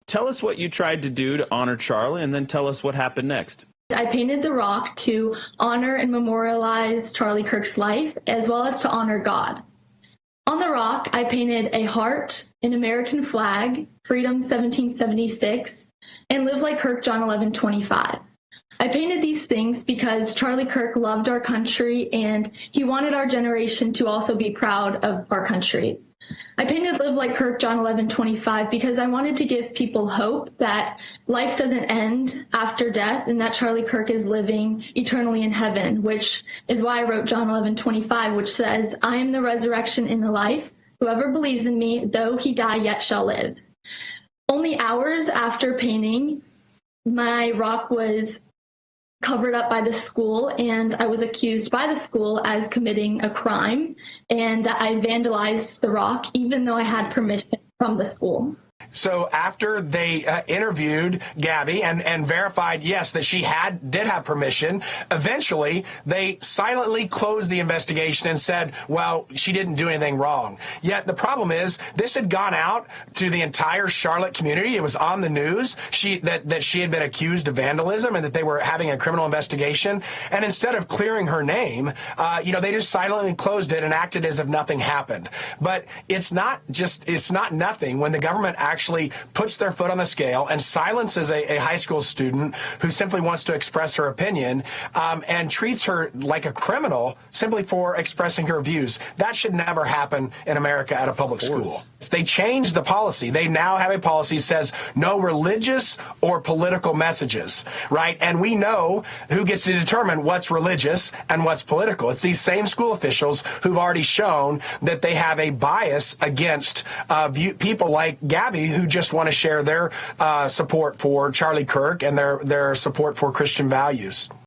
Tell us what you tried to do to honor Charlie, and then tell us what happened next. I painted the rock to honor and memorialize Charlie Kirk's life, as well as to honor God. On the rock, I painted a heart, an American flag, Freedom 1776, and Live Like Kirk, John 11:25. I painted these things because Charlie Kirk loved our country and he wanted our generation to also be proud of our country. I painted Live Like Kirk, John 11:25 because I wanted to give people hope that life doesn't end after death and that Charlie Kirk is living eternally in heaven, which is why I wrote John 11:25, which says, "I am the resurrection and the life. Whoever believes in me, though he die, yet shall live." Only hours after painting, my rock was covered up by the school, and I was accused by the school as committing a crime, and that I vandalized the rock, even though I had permission from the school. So after they interviewed Gabby and verified, yes, that she did have permission, eventually they silently closed the investigation and said, well, she didn't do anything wrong. Yet the problem is this had gone out to the entire Charlotte community. It was on the news that she had been accused of vandalism and that they were having a criminal investigation. And instead of clearing her name, they just silently closed it and acted as if nothing happened. But it's not nothing when the government actually puts their foot on the scale and silences a high school student who simply wants to express her opinion and treats her like a criminal simply for expressing her views. That should never happen in America at a public school. They changed the policy. They now have a policy that says no religious or political messages, right? And we know who gets to determine what's religious and what's political. It's these same school officials who've already shown that they have a bias against people like Gabby, who just want to share their support for Charlie Kirk and their support for Christian values.